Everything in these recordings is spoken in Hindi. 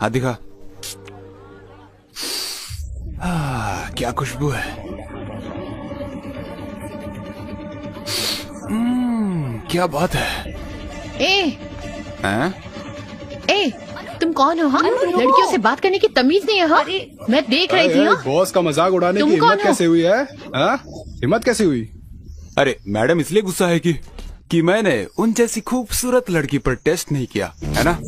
हाथ दिखा। क्या खुशबू है। क्या बात है। ए, तुम कौन हो? हाँ, लड़कियों से बात करने की तमीज नहीं है। हाँ, मैं देख रही थी। बॉस का मजाक उड़ाने की हिम्मत कैसे हुई है? हिम्मत कैसे हुई? अरे मैडम इसलिए गुस्सा है कि मैंने उन जैसी खूबसूरत लड़की पर टेस्ट नहीं किया है ना।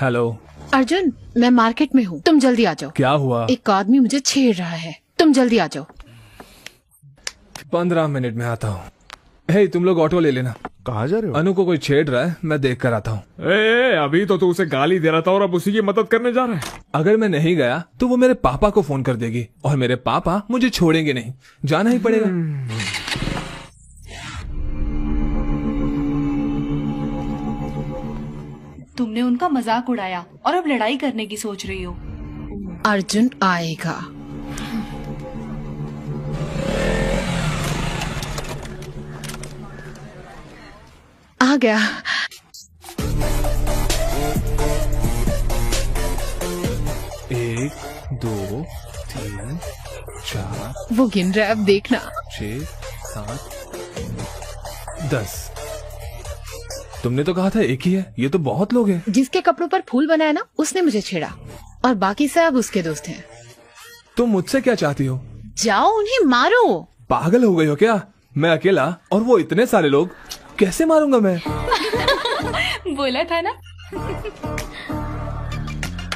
हेलो अर्जुन, मैं मार्केट में हूँ, तुम जल्दी आ जाओ। क्या हुआ? एक आदमी मुझे छेड़ रहा है, तुम जल्दी आ जाओ। 15 मिनट में आता हूँ। हे, तुम लोग ऑटो ले लेना। कहाँ जा रहे हो? अनु को कोई छेड़ रहा है, मैं देख कर आता हूँ। अभी तो तू उसे गाली दे रहा था और अब उसी की मदद करने जा रहा है। अगर मैं नहीं गया तो वो मेरे पापा को फोन कर देगी और मेरे पापा मुझे छोड़ेंगे नहीं, जाना ही पड़ेगा। तुमने उनका मजाक उड़ाया और अब लड़ाई करने की सोच रही हो। अर्जुन आएगा। आ गया। एक, 2, 3, 4, वो गिन रहा है, अब देखना। 6, 7, 10। तुमने तो कहा था एक ही है, ये तो बहुत लोग हैं। जिसके कपड़ों पर फूल बनाया ना, उसने मुझे छेड़ा और बाकी सब उसके दोस्त हैं। तुम मुझसे क्या चाहती हो? जाओ उन्हें मारो। पागल हो गई हो क्या? मैं अकेला और वो इतने सारे लोग, कैसे मारूंगा मैं? बोला था ना।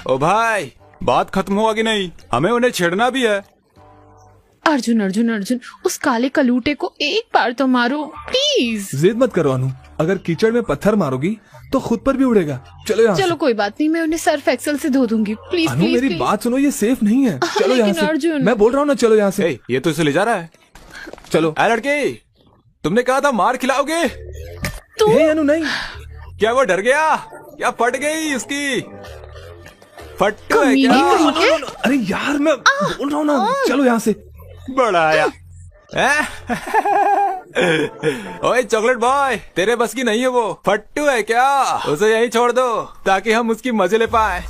ओ भाई, बात खत्म हुआ कि नहीं? हमें उन्हें छेड़ना भी है। अर्जुन अर्जुन अर्जुन, उस काले कलूटे को एक बार तो मारो प्लीज। जिद मत करो अनु, अगर कीचड़ में पत्थर मारोगी तो खुद पर भी उड़ेगा। चलो यहाँ चलो से। कोई बात नहीं, मैं उन्हें सर्फ एक्सेल से धो दूंगी। प्लीज अनु प्लीज मेरी प्लीज। बात सुनो, ये सेफ नहीं है। चलो यहाँ लेकिन से। अर्जुन। मैं बोल रहा हूँ ना, चलो यहाँ से। ये तो इसे ले जा रहा है। चलो। लड़के, तुमने कहा था मार खिलाओगे। हे अनु नहीं। क्या वो डर गया? क्या फट गई उसकी? फट्टू है कमीने क्या? कहीं के। अरे यार मैं बोल रहा हूँ ना, चलो यहाँ से। बड़ा आया। ओए चॉकलेट बॉय, तेरे बस की नहीं है वो। फट्टू है क्या? उसे यहीं छोड़ दो ताकि हम उसकी मजे ले पाए।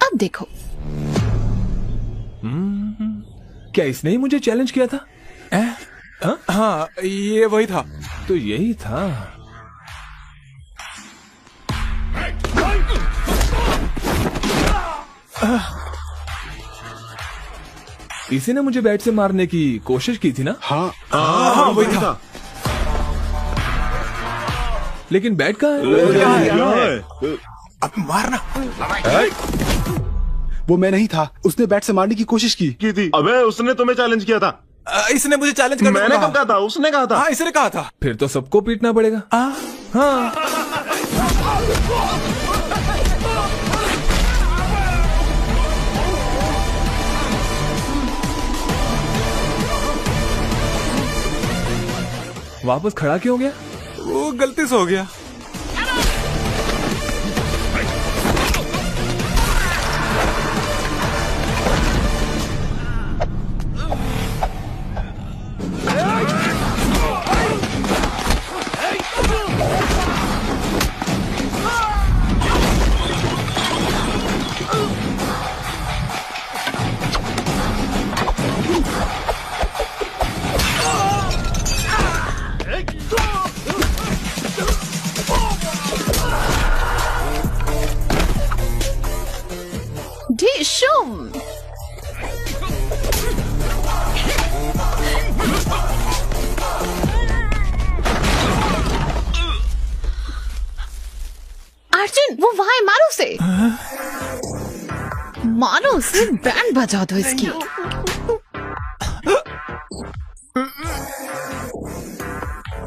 अब देखो। क्या इसने ही मुझे चैलेंज किया था? हाँ, ये वही था। तो यही था। इसी ने मुझे बैट से मारने की कोशिश की थी ना? हाँ वही था। लेकिन बैट कहाँ है? अब मारना। वो मैं नहीं था, उसने बैट से मारने की कोशिश की थी। अबे उसने तुम्हें चैलेंज किया था। इसने मुझे चैलेंज करने मैंने कब कहा था? उसने कहा था। हाँ, इसने कहा था। फिर तो सबको पीटना पड़ेगा। हाँ। वापस खड़ा क्यों हो गया? वो गलती से हो गया। डिशुम। अर्जुन, वो वहाँ है, मारो उसे। मारो उसे, बैंड बजा दो इसकी।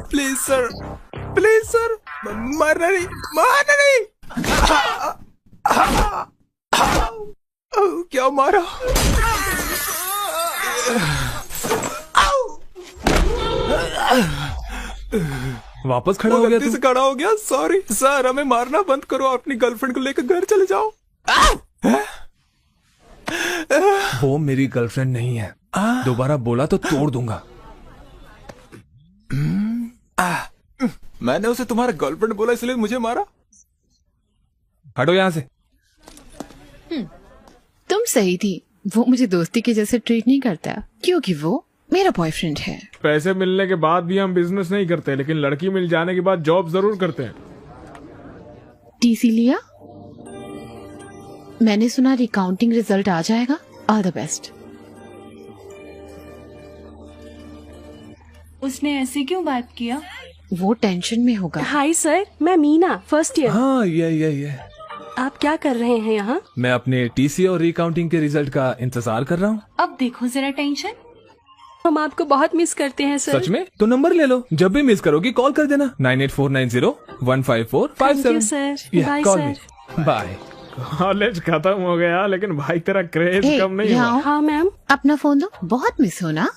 प्लीज सर, प्लीज सर, मारना नहीं, मारना नहीं। क्या मारा? वापस खड़ा वो हो गया गलती तू? से खड़ा हो गया, सॉरी सर। हमें मारना बंद करो, अपनी गर्लफ्रेंड को लेकर घर चले जाओ। वो मेरी गर्लफ्रेंड नहीं है, दोबारा बोला तो तोड़ दूंगा। मैंने उसे तुम्हारा गर्लफ्रेंड बोला इसलिए मुझे मारा। हटो यहाँ से। तुम सही थी, वो मुझे दोस्ती के जैसे ट्रीट नहीं करता क्योंकि वो मेरा बॉयफ्रेंड है। पैसे मिलने के बाद भी हम बिजनेस नहीं करते, लेकिन लड़की मिल जाने के बाद जॉब जरूर करते हैं। टीसी लिया? मैंने सुना रिकाउंटिंग रिजल्ट आ जाएगा। All the best. उसने ऐसे क्यों बात किया? वो टेंशन में होगा। हाय सर, मैं मीना, फर्स्ट ईयर। हाँ ये आप क्या कर रहे हैं यहाँ? मैं अपने टीसी और रिकाउंटिंग के रिजल्ट का इंतजार कर रहा हूँ। अब देखो जरा टेंशन। हम आपको बहुत मिस करते हैं सर। सच में? तो नंबर ले लो, जब भी मिस करोगी कॉल कर देना। 9849015457। Thank you, sir. Bye, sir. Bye. College खत्म हो गया, लेकिन भाई तेरा क्रेज ए, कम नहीं यहाँ हुआ। आओ। हाँ मैम। अपना फोन दो। बहुत मिस हो ना,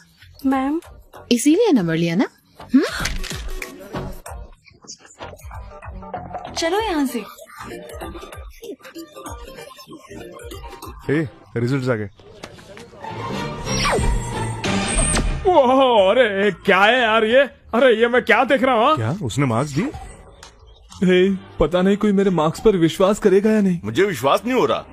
मैम इसीलिए नंबर लिया ना। चलो यहाँ से। रिजल्ट आ गए। ओह, अरे क्या है यार ये? अरे ये मैं क्या देख रहा हूँ? क्या उसने मार्क्स दिए? पता नहीं कोई मेरे मार्क्स पर विश्वास करेगा या नहीं। मुझे विश्वास नहीं हो रहा।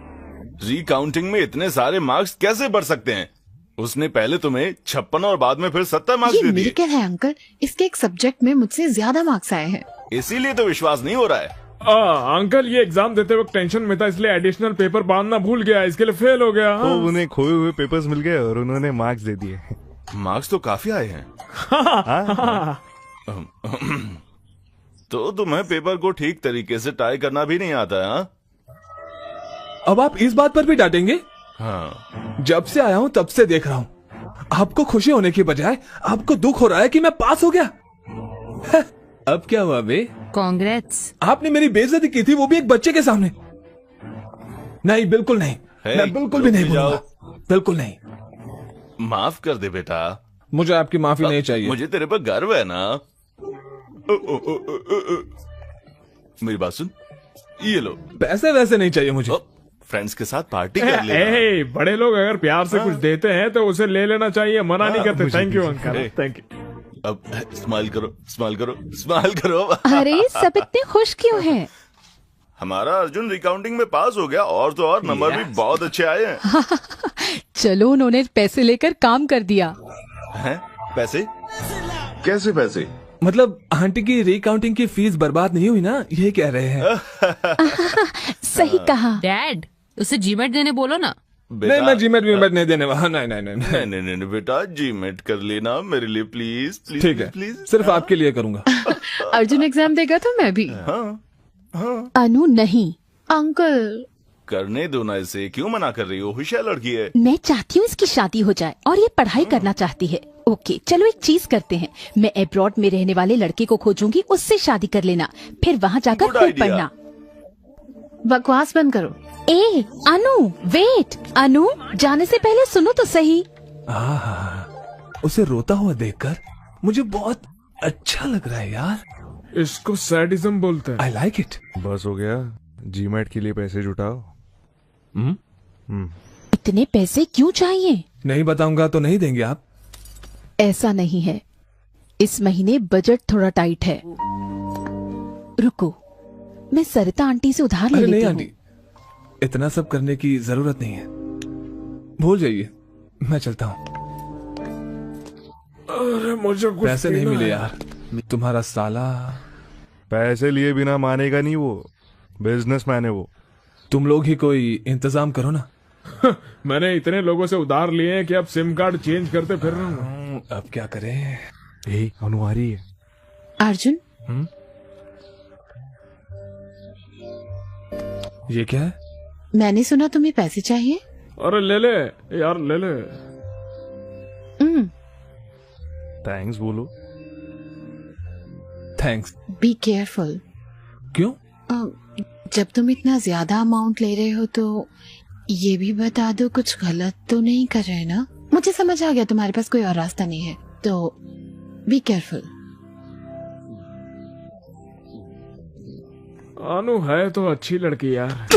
रिकाउंटिंग में इतने सारे मार्क्स कैसे बढ़ सकते हैं? उसने पहले तुम्हें 56 और बाद में फिर 70 मार्क्स ये दे दिए। मिलकर है अंकल, इसके एक सब्जेक्ट में मुझसे ज्यादा मार्क्स आए हैं। इसीलिए तो विश्वास नहीं हो रहा है। अंकल ये एग्जाम देते वक्त टेंशन में था, इसलिए एडिशनल पेपर बांधना भूल गया, इसके लिए फेल हो गया। तो उन्हें खोए हुए पेपर्स मिल गए और उन्होंने मार्क्स दे दिए। मार्क्स तो काफी आए हैं। तो तुम्हें पेपर को ठीक तरीके से टाई करना भी नहीं आता है? हाँ? अब आप इस बात पर भी डांटेंगे? हाँ। जब से आया हूँ तब से देख रहा हूँ, आपको खुशी होने की बजाय आपको दुख हो रहा है कि मैं पास हो गया। अब क्या हुआ बे? कांग्रेट्स। आपने मेरी बेइज्जती की थी, वो भी एक बच्चे के सामने। नहीं, बिल्कुल नहीं। मैं बिल्कुल भी नहीं बोलूंगा, बिल्कुल नहीं। माफ कर दे बेटा। मुझे आपकी माफी नहीं चाहिए। मुझे तेरे पर गर्व है ना। मेरी बात सुन, ये लो। पैसे वैसे नहीं चाहिए मुझे। फ्रेंड्स के साथ पार्टी कर ले। बड़े लोग अगर प्यार से कुछ देते हैं तो उसे ले लेना चाहिए, मना नहीं करते। Thank you uncle, thank you. अब स्माइल करो, स्माइल करो, स्माइल करो। अरे सब इतने खुश क्यों हैं? हमारा अर्जुन रिकाउंटिंग में पास हो गया, और तो और नंबर भी बहुत अच्छे आए हैं। चलो, उन्होंने पैसे लेकर काम कर दिया। हैं? पैसे? कैसे पैसे? मतलब आंटी की रिकाउंटिंग की फीस बर्बाद नहीं हुई ना, ये कह रहे हैं। सही कहा। डैड, उसे जीमेट देने बोलो ना। नहीं, मैं जीमेट नहीं देने वाला। नहीं, बेटा, जीमेट कर लेना मेरे लिए प्लीज, प्लीज। ठीक है, प्लीज, सिर्फ आपके लिए करूंगा। अर्जुन एग्जाम देगा तो मैं भी। अनु नहीं। अंकल करने दो ना, इसे क्यों मना कर रही हो? होशियार लड़की है। मैं चाहती हूँ इसकी शादी हो जाए और ये पढ़ाई करना चाहती है। ओके, चलो एक चीज करते हैं, मैं अब्रॉड में रहने वाले लड़के को खोजूंगी, उससे शादी कर लेना, फिर वहाँ जाकर Good खूब idea. पढ़ना। बकवास बंद करो। ए अनु, वेट। अनु, जाने से पहले सुनो तो सही। उसे रोता हुआ देखकर मुझे बहुत अच्छा लग रहा है यार। इसको सैडिज्म बोलते हैं। I like it. बस हो गया, जीमेट के लिए पैसे जुटाओ। इतने पैसे क्यों चाहिए? नहीं बताऊंगा तो नहीं देंगे आप? ऐसा नहीं है, इस महीने बजट थोड़ा टाइट है। रुको, मैं सरिता आंटी से उधार ले अरे नहीं लेती आंटी, इतना सब करने की जरूरत नहीं है, भूल जाइए, मैं चलता हूँ। अरे मुझे कुछ पैसे नहीं पीना मिले है। यार, तुम्हारा साला। पैसे लिए बिना मानेगा नहीं, वो बिजनेसमैन है वो। तुम लोग ही कोई इंतजाम करो ना। मैंने इतने लोगों से उधार लिए हैं कि अब सिम कार्ड चेंज करते फिर रहा हूँ। अब क्या करें? अनु आ रही है। अर्जुन, ये क्या है? मैंने सुना तुम्हें पैसे चाहिए। अरे ले ले यार, ले ले। थैंक्स बोलो। थैंक्स। Be careful. क्यों? जब तुम इतना ज्यादा अमाउंट ले रहे हो तो ये भी बता दो कुछ गलत तो नहीं कर रहे ना? मुझे समझ आ गया तुम्हारे पास कोई और रास्ता नहीं है, तो बी केयरफुल। अनु है तो अच्छी लड़की यार।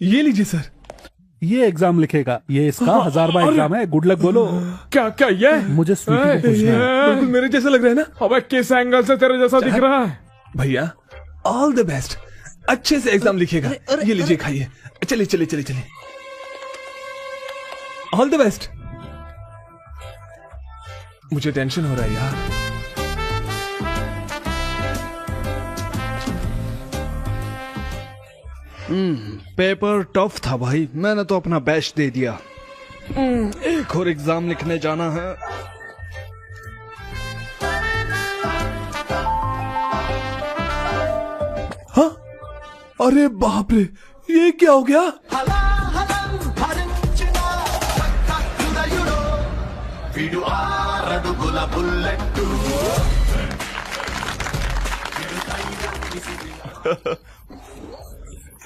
ये लीजिए सर, ये एग्जाम लिखेगा, ये इसका 1000वां एग्जाम है। गुड लक बोलो। क्या क्या ये? मुझे स्वीटी को पूछना है। बिल्कुल मेरे जैसा लग रहा है ना? अबे किस एंगल से तेरे जैसा दिख रहा है? भैया ऑल द बेस्ट, अच्छे से एग्जाम लिखेगा। ये लीजिए खाइए। चलिए चलिए चलिए चलिए, ऑल द बेस्ट। मुझे टेंशन हो रहा है यार। पेपर टफ था भाई, मैंने तो अपना बेस्ट दे दिया। एक और एग्जाम लिखने जाना है। हाँ? अरे बाप रे, ये क्या हो गया?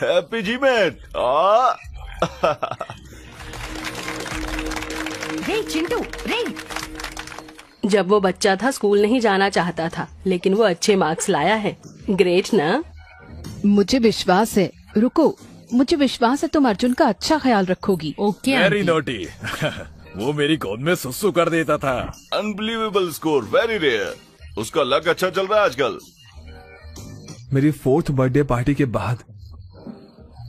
Happy GMAT. रे चिंटू रे। जब वो बच्चा था स्कूल नहीं जाना चाहता था, लेकिन वो अच्छे मार्क्स लाया है। ग्रेट ना? मुझे विश्वास है। रुको, मुझे विश्वास है तुम अर्जुन का अच्छा ख्याल रखोगी। Okay very naughty. वो मेरी गोद में सुसु कर देता था। Unbelievable score, very rare. उसका लक अच्छा चल रहा है आजकल। मेरी 4th बर्थडे पार्टी के बाद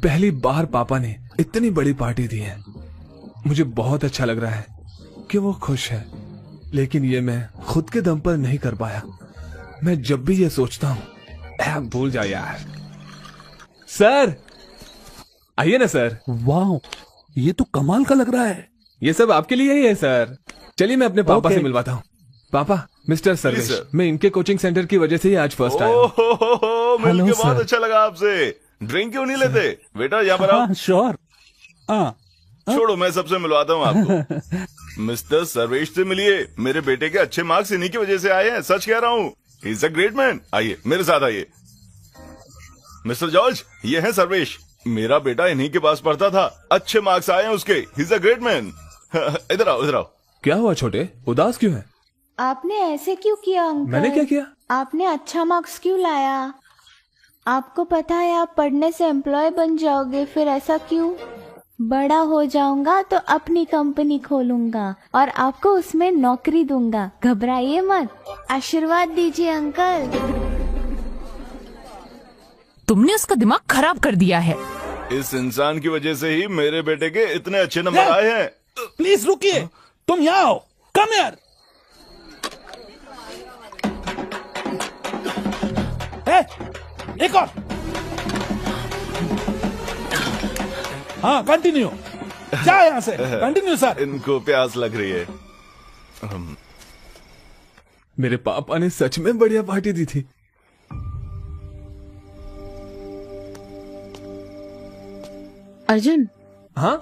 पहली बार पापा ने इतनी बड़ी पार्टी दी है। मुझे बहुत अच्छा लग रहा है कि वो खुश है, लेकिन ये मैं खुद के दम पर नहीं कर पाया। मैं जब भी ये सोचता हूँ, भूल जा यार। सर आइए ना सर। वाह, ये तो कमाल का लग रहा है। ये सब आपके लिए ही है सर। चलिए मैं अपने पापा से मिलवाता हूँ। पापा, मिस्टर सर्वेश, मैं इनके कोचिंग सेंटर की वजह से ही आज फर्स्ट आया हूँ। मिलके बहुत अच्छा लगा आपसे। ड्रिंक क्यों नहीं लेते बेटा? यहाँ पर आओ। श्योर। छोड़ो, मैं सबसे मिलवाता हूँ आपको। मिस्टर सर्वेश से मिलिए। मेरे बेटे के अच्छे मार्क्स इन्हीं की वजह से आए हैं, सच कह रहा हूँ। He is a great man. आइए मेरे साथ आइए। मिस्टर जॉर्ज, ये है सर्वेश। मेरा बेटा इन्हीं के पास पढ़ता था, अच्छे मार्क्स आए हैं उसके। He is a great man. इधर आओ, इधर आओ। क्या हुआ छोटे, उदास क्यों है? आपने ऐसे क्यों किया अंकल? मैंने क्या किया? आपने अच्छा मार्क्स क्यों लाया? आपको पता है आप पढ़ने से एम्प्लॉय बन जाओगे, फिर ऐसा क्यों? बड़ा हो जाऊंगा तो अपनी कंपनी खोलूंगा और आपको उसमें नौकरी दूंगा। घबराइए मत, आशीर्वाद दीजिए अंकल। तुमने उसका दिमाग खराब कर दिया है। इस इंसान की वजह से ही मेरे बेटे के इतने अच्छे नंबर आए हैं। प्लीज रुकिए, तुम यहाँ आओ। कम यार। एक और। हाँ कंटिन्यू। जा यहाँ से, कंटिन्यू सर। इनको प्यास लग रही है। मेरे पापा ने सच में बढ़िया पार्टी दी थी। अर्जुन। हाँ,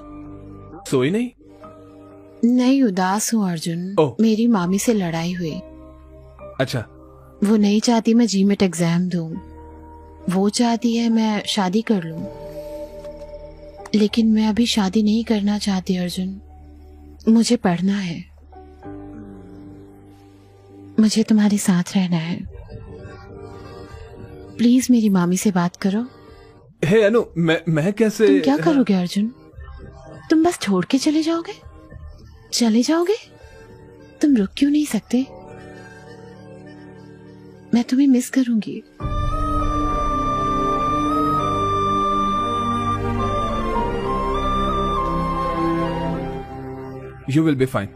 सोई नहीं? नहीं, उदास हूँ अर्जुन। मेरी मामी से लड़ाई हुई। अच्छा। वो नहीं चाहती मैं जीमेट एग्जाम दूं, वो चाहती है मैं शादी कर लूं। लेकिन मैं अभी शादी नहीं करना चाहती अर्जुन, मुझे पढ़ना है, मुझे तुम्हारे साथ रहना है। प्लीज मेरी मामी से बात करो। हे अनु, मैं कैसे? तुम क्या करोगे अर्जुन? तुम बस छोड़ के चले जाओगे? चले जाओगे? तुम रुक क्यों नहीं सकते? मैं तुम्हें मिस करूंगी। You will be fine.